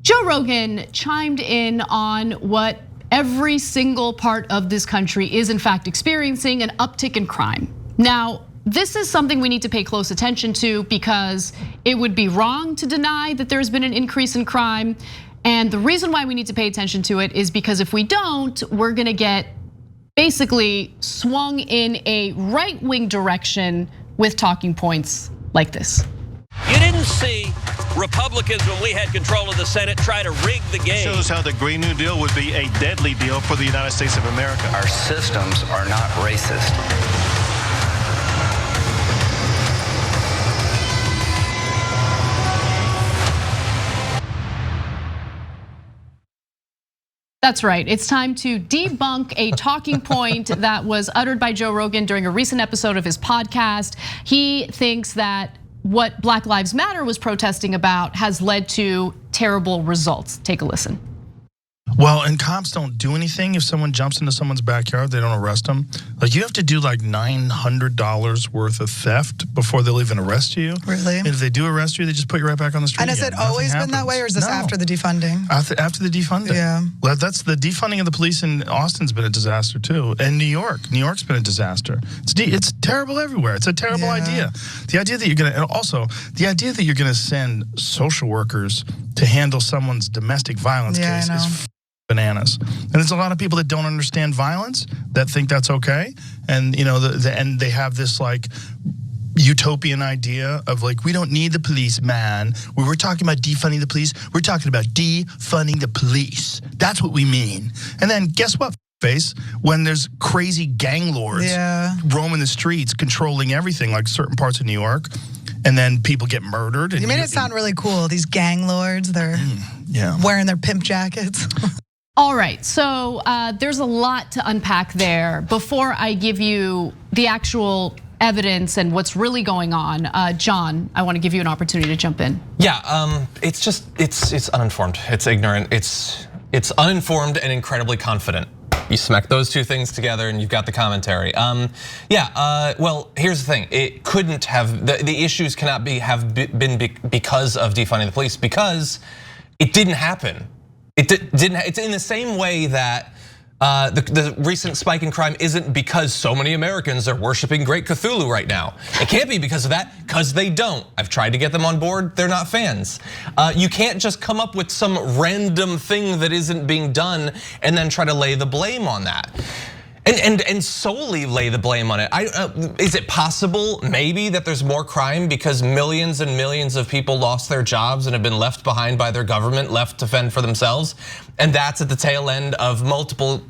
Joe Rogan chimed in on what every single part of this country is in fact experiencing, an uptick in crime. Now, this is something we need to pay close attention to because it would be wrong to deny that there's been an increase in crime. And the reason why we need to pay attention to it is because if we don't, we're gonna get basically swung in a right-wing direction with talking points like this. You didn't see Republicans, when we had control of the Senate, try to rig the game. Shows how the Green New Deal would be a deadly deal for the United States of America. Our systems are not racist. That's right. It's time to debunk a talking point that was uttered by Joe Rogan during a recent episode of his podcast. He thinks that what Black Lives Matter was protesting about has led to terrible results. Take a listen. Well, and cops don't do anything if someone jumps into someone's backyard, they don't arrest them. Like you have to do like $900 worth of theft before they'll even arrest you. Really? And if they do arrest you, they just put you right back on the street. And has it always been that way, or is this after the defunding? After the defunding. Yeah. Well, that's the defunding of the police in Austin's been a disaster too. And New York's been a disaster. It's terrible everywhere. It's a terrible idea. The idea that you're gonna, and also the idea that you're gonna send social workers to handle someone's domestic violence case is bananas. And there's a lot of people that don't understand violence that think that's okay. And and they have this like utopian idea of like, we don't need the police, man. When we're talking about defunding the police, we're talking about defunding the police. That's what we mean. And then guess what, face? When there's crazy gang lords roaming the streets, controlling everything, like certain parts of New York, and then people get murdered. And you made it sound really cool. These gang lords, they're wearing their pimp jackets. All right, so there's a lot to unpack there. Before I give you the actual evidence and what's really going on, John, I want to give you an opportunity to jump in. Yeah, it's uninformed, it's ignorant, it's uninformed and incredibly confident. You smack those two things together and you've got the commentary. Well, here's the thing. It couldn't have, the issues cannot have been because of defunding the police, because it didn't happen. It didn't. It's in the same way that the recent spike in crime isn't because so many Americans are worshiping Great Cthulhu right now. It can't be because of that, because they don't. I've tried to get them on board, they're not fans. You can't just come up with some random thing that isn't being done and then try to lay the blame on that. And solely lay the blame on it. Is it possible maybe that there's more crime because millions and millions of people lost their jobs and have been left behind by their government, left to fend for themselves? And that's at the tail end of multiple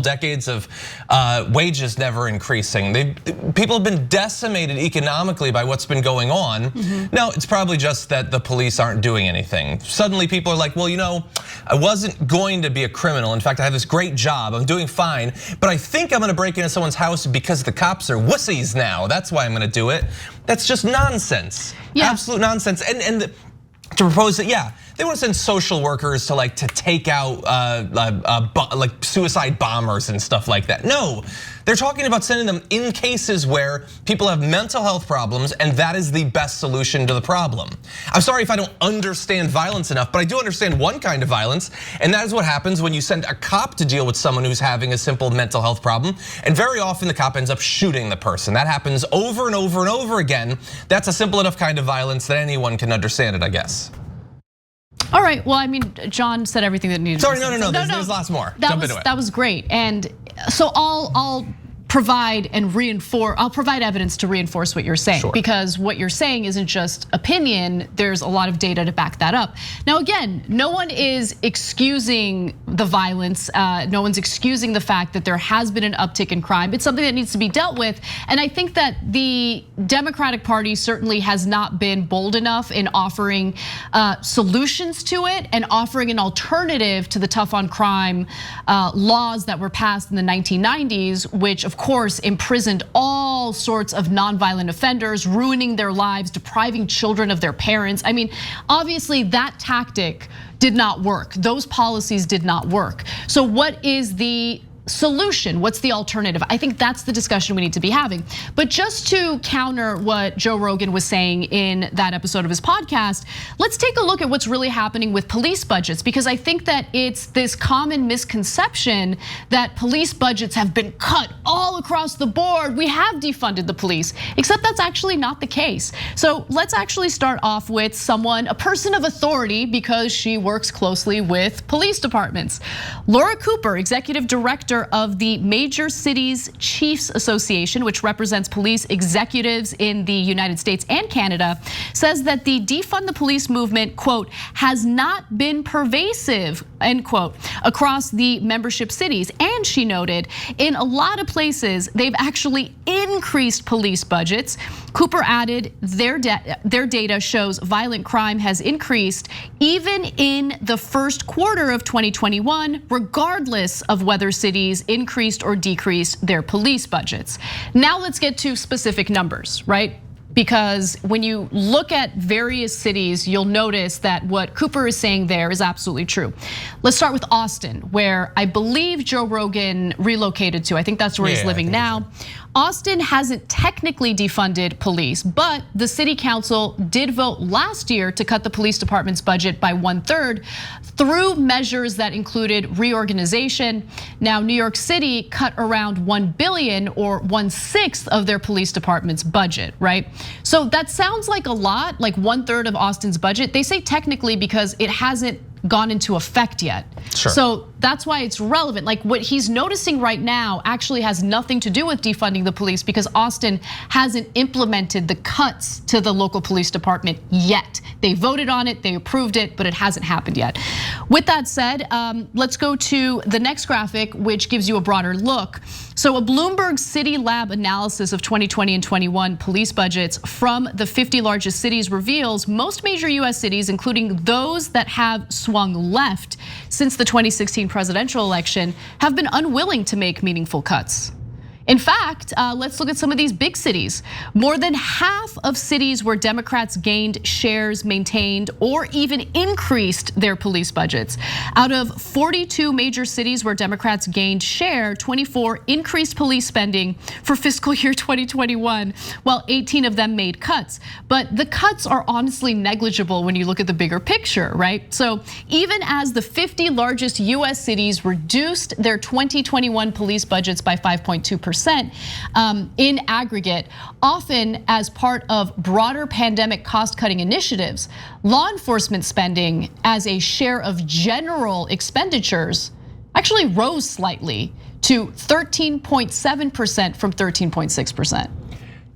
decades of wages never increasing. People have been decimated economically by what's been going on. No, it's probably just that the police aren't doing anything. Suddenly people are like, well, I wasn't going to be a criminal. In fact, I have this great job, I'm doing fine, but I think I'm gonna break into someone's house because the cops are wussies now. That's why I'm gonna do it. That's just nonsense, absolute nonsense. And to propose that, they want to send social workers to take out like suicide bombers and stuff like that. No, they're talking about sending them in cases where people have mental health problems, and that is the best solution to the problem. I'm sorry if I don't understand violence enough, but I do understand one kind of violence, and that is what happens when you send a cop to deal with someone who's having a simple mental health problem. And very often the cop ends up shooting the person. That happens over and over and over again. That's a simple enough kind of violence that anyone can understand it, I guess. All right, well, I mean, John said everything that needed to be said. No, there's lots more. Jump into it. That was great, and so I'll provide and reinforce. I'll provide evidence to reinforce what you're saying, because what you're saying isn't just opinion. There's a lot of data to back that up. Now, again, no one is excusing the violence. No one's excusing the fact that there has been an uptick in crime. It's something that needs to be dealt with, and I think that the Democratic Party certainly has not been bold enough in offering solutions to it and offering an alternative to the tough on crime laws that were passed in the 1990s, which of course imprisoned all sorts of nonviolent offenders, ruining their lives, depriving children of their parents. I mean, obviously that tactic did not work. Those policies did not work. So what is the solution? What's the alternative? I think that's the discussion we need to be having. But just to counter what Joe Rogan was saying in that episode of his podcast, let's take a look at what's really happening with police budgets, because I think that it's this common misconception that police budgets have been cut all across the board. We have defunded the police, except that's actually not the case. So let's actually start off with someone, a person of authority, because she works closely with police departments. Laura Cooper, executive director of the Major Cities Chiefs Association, which represents police executives in the United States and Canada, says that the defund the police movement, quote, has not been pervasive, end quote, across the membership cities. And she noted, in a lot of places, they've actually increased police budgets. Cooper added, their data shows violent crime has increased even in the first quarter of 2021, regardless of whether cities increased or decreased their police budgets. Now let's get to specific numbers, right? Because when you look at various cities, you'll notice that what Cooper is saying there is absolutely true. Let's start with Austin, where I believe Joe Rogan relocated to. I think that's where he's living now. Austin hasn't technically defunded police, but the city council did vote last year to cut the police department's budget by 1/3 through measures that included reorganization. Now, New York City cut around $1 billion, or 1/6 of their police department's budget, right? So that sounds like a lot, like 1/3 of Austin's budget. They say technically because it hasn't gone into effect yet. Sure. So that's why it's relevant. Like what he's noticing right now actually has nothing to do with defunding the police, because Austin hasn't implemented the cuts to the local police department yet. They voted on it, they approved it, but it hasn't happened yet. With that said, let's go to the next graphic, which gives you a broader look. So a Bloomberg City Lab analysis of 2020 and 21 police budgets from the 50 largest cities reveals most major US cities, including those that have swung left since the 2016 presidential election, have been unwilling to make meaningful cuts. In fact, let's look at some of these big cities. More than half of cities where Democrats gained shares, maintained, or even increased their police budgets. Out of 42 major cities where Democrats gained share, 24 increased police spending for fiscal year 2021, while 18 of them made cuts. But the cuts are honestly negligible when you look at the bigger picture, right? So even as the 50 largest US cities reduced their 2021 police budgets by 5.2%, in aggregate, often as part of broader pandemic cost-cutting initiatives, law enforcement spending as a share of general expenditures actually rose slightly to 13.7% from 13.6%.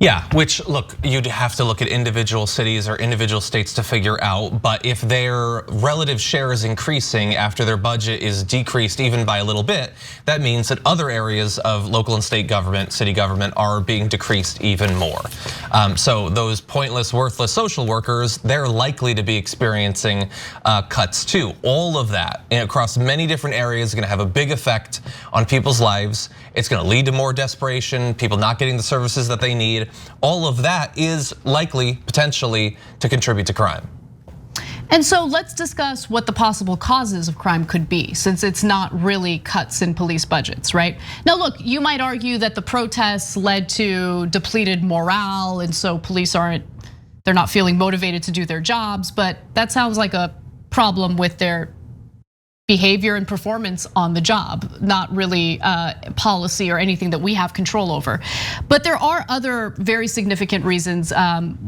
Yeah, which look, you'd have to look at individual cities or individual states to figure out, but if their relative share is increasing after their budget is decreased even by a little bit, that means that other areas of local and state government, city government are being decreased even more. So those pointless, worthless social workers, they're likely to be experiencing cuts too. All of that across many different areas is gonna have a big effect on people's lives. It's gonna lead to more desperation, people not getting the services that they need. All of that is likely, potentially, to contribute to crime. And so let's discuss what the possible causes of crime could be, since it's not really cuts in police budgets, right? Now look, you might argue that the protests led to depleted morale, and so police they're not feeling motivated to do their jobs, but that sounds like a problem with their behavior and performance on the job, not really policy or anything that we have control over. But there are other very significant reasons.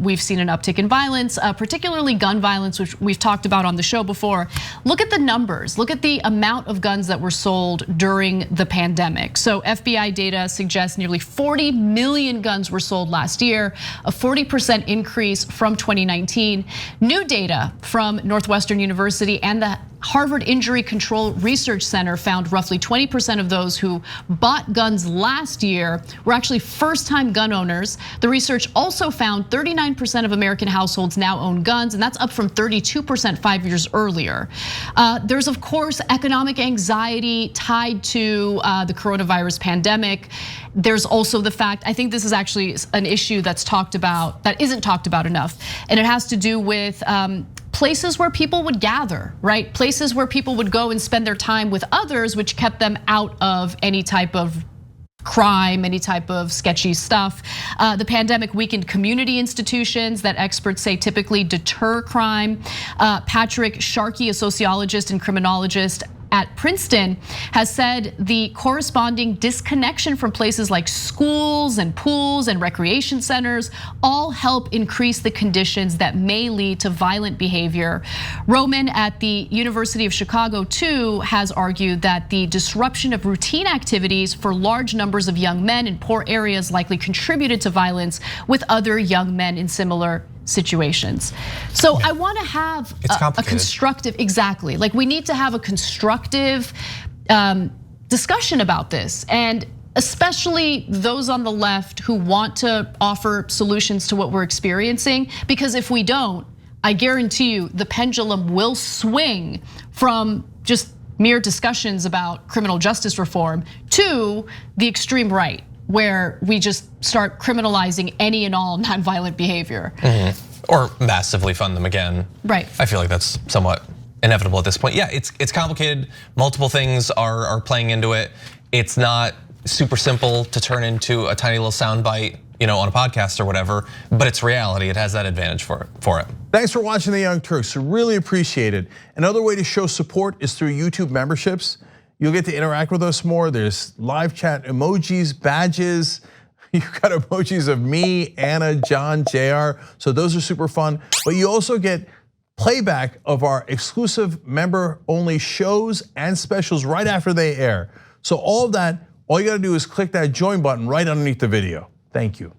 We've seen an uptick in violence, particularly gun violence, which we've talked about on the show before. Look at the numbers, look at the amount of guns that were sold during the pandemic. So FBI data suggests nearly 40 million guns were sold last year, a 40% increase from 2019. New data from Northwestern University and the Harvard Injury Control Research Center found roughly 20% of those who bought guns last year were actually first-time gun owners. The research also found 39% of American households now own guns, and that's up from 32% 5 years earlier. There's of course economic anxiety tied to the coronavirus pandemic. There's also the fact, I think this is actually an issue that's talked about, that isn't talked about enough, and it has to do with places where people would gather, right? Places where people would go and spend their time with others, which kept them out of any type of crime, any type of sketchy stuff. The pandemic weakened community institutions that experts say typically deter crime. Patrick Sharkey, a sociologist and criminologist at Princeton, has said the corresponding disconnection from places like schools and pools and recreation centers all help increase the conditions that may lead to violent behavior. Roman at the University of Chicago too has argued that the disruption of routine activities for large numbers of young men in poor areas likely contributed to violence with other young men in similar situations. So I want to have a constructive, exactly. Like we need to have a constructive discussion about this, and especially those on the left who want to offer solutions to what we're experiencing, because if we don't, I guarantee you the pendulum will swing from just mere discussions about criminal justice reform to the extreme right, where we just start criminalizing any and all nonviolent behavior. Or massively fund them again. Right. I feel like that's somewhat inevitable at this point. Yeah, it's complicated. Multiple things are playing into it. It's not super simple to turn into a tiny little soundbite, on a podcast or whatever, but it's reality. It has that advantage for it. Thanks for watching The Young Turks. Really appreciate it. Another way to show support is through YouTube memberships. You'll get to interact with us more. There's live chat emojis, badges. You've got emojis of me, Anna, John, JR. So those are super fun. But you also get playback of our exclusive member-only shows and specials right after they air. So all of that, all you gotta do is click that join button right underneath the video. Thank you.